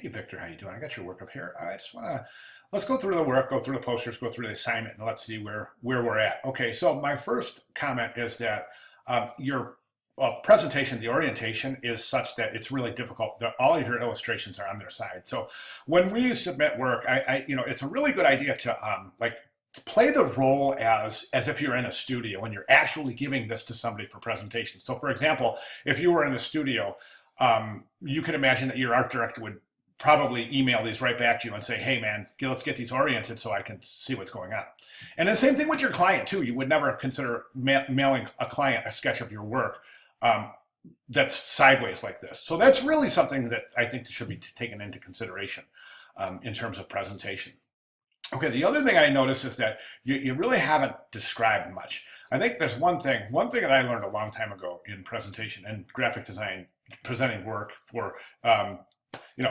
Hey, Victor, how you doing? I got your work up here. Let's go through the work, go through the posters, go through the assignment, and let's see where we're at. Okay, so my first comment is that your presentation, the orientation is such that it's really difficult. All of your illustrations are on their side. So when we submit work, it's a really good idea to like play the role as if you're in a studio and you're actually giving this to somebody for presentation. So for example, if you were in a studio, you can imagine that your art director would probably email these right back to you and say, hey man, let's get these oriented so I can see what's going on. And the same thing with your client too. You would never consider mailing a client a sketch of your work that's sideways like this. So that's really something that I think should be taken into consideration in terms of presentation. Okay, the other thing I noticed is that you really haven't described much. I think there's one thing that I learned a long time ago in presentation and graphic design, presenting work for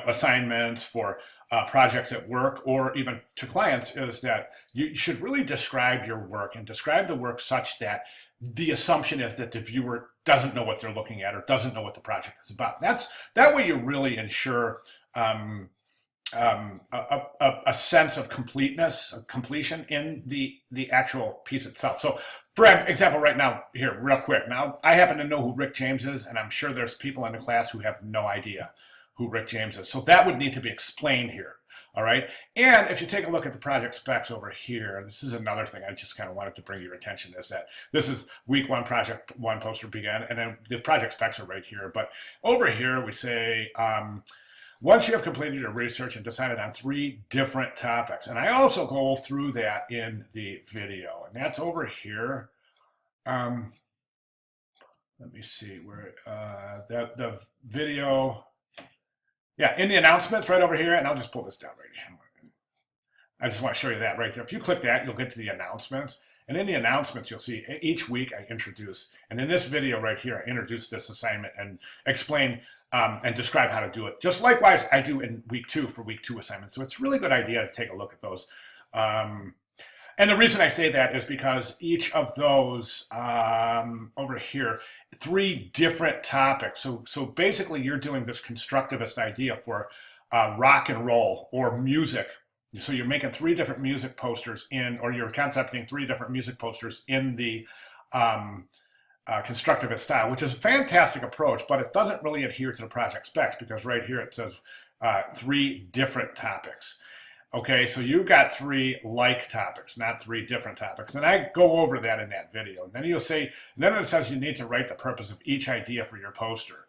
assignments, for projects at work, or even to clients, is that you should really describe your work and describe the work such that the assumption is that the viewer doesn't know what they're looking at or doesn't know what the project is about. That way you really ensure a sense of completion in the actual piece itself. So for example, right now here, real quick, now I happen to know who Rick James is, and I'm sure there's people in the class who have no idea who Rick James is. So that would need to be explained here. All right. And if you take a look at the project specs over here, this is another thing I just kind of wanted to bring your attention, is that this is week one, project one poster began, and then the project specs are right here. But over here we say, once you have completed your research and decided on 3 different topics, and I also go through that in the video, and that's over here. Let me see where the video, yeah, in the announcements right over here, and I'll just pull this down right here. I just want to show you that right there. If you click that, you'll get to the announcements. And in the announcements, you'll see each week I introduce, and in this video right here, I introduce this assignment and explain and describe how to do it. Just likewise, I do in week 2 for week 2 assignments. So it's a really good idea to take a look at those. And the reason I say that is because each of those over here, 3 different topics. So basically you're doing this constructivist idea for rock and roll or music. So you're making 3 different music posters or you're concepting 3 different music posters in the constructivist style, which is a fantastic approach, but it doesn't really adhere to the project specs, because right here it says 3 different topics. Okay, so you've got 3 like topics, not 3 different topics. And I go over that in that video. And then you'll say, and then it says you need to write the purpose of each idea for your poster.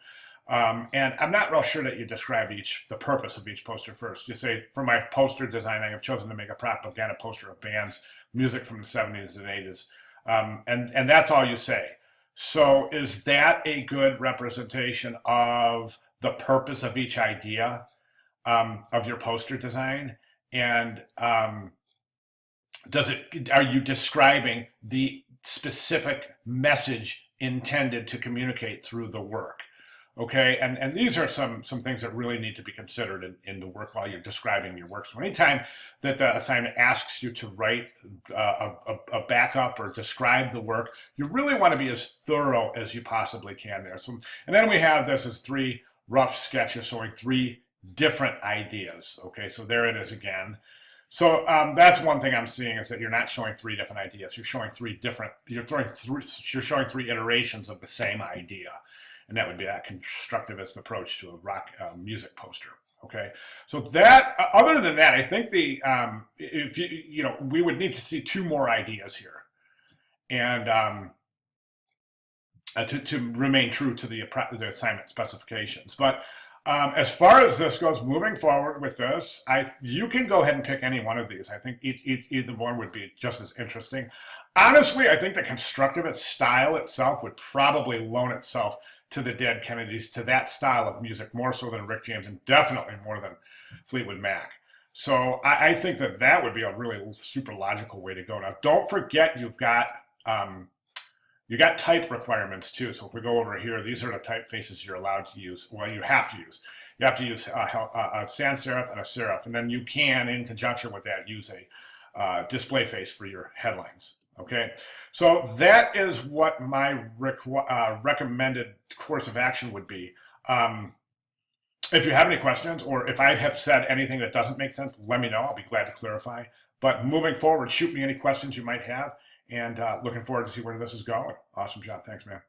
And I'm not real sure that you describe the purpose of each poster first. You say, for my poster design, I have chosen to make a propaganda poster of bands, music from the 70s and 80s. And that's all you say. So is that a good representation of the purpose of each idea of your poster design? And are you describing the specific message intended to communicate through the work? Okay, and these are some things that really need to be considered in the work while you're describing your work. So anytime that the assignment asks you to write a backup or describe the work, you really want to be as thorough as you possibly can there. So, and then we have this as 3 rough sketches showing 3 different ideas. Okay, so there it is again. So that's one thing I'm seeing, is that you're not showing 3 different ideas. You're showing 3 different. You're showing 3 iterations of the same idea. And that would be that constructivist approach to a rock music poster. Okay, so that other than that, I think if we would need to see 2 more ideas here, and to remain true to the assignment specifications. But as far as this goes, moving forward with this, you can go ahead and pick any one of these. I think either one would be just as interesting. Honestly, I think the constructivist style itself would probably loan itself to the Dead Kennedys, to that style of music, more so than Rick James, and definitely more than Fleetwood Mac. So I think that would be a really super logical way to go. Now, don't forget you got type requirements too. So if we go over here, these are the typefaces you're allowed to use. Well, you have to use. You have to use a sans serif and a serif, and then you can, in conjunction with that, use a display face for your headlines. Okay, so that is what my recommended course of action would be. If you have any questions, or if I have said anything that doesn't make sense, let me know. I'll be glad to clarify. But moving forward, shoot me any questions you might have, and looking forward to see where this is going. Awesome job. Thanks, man.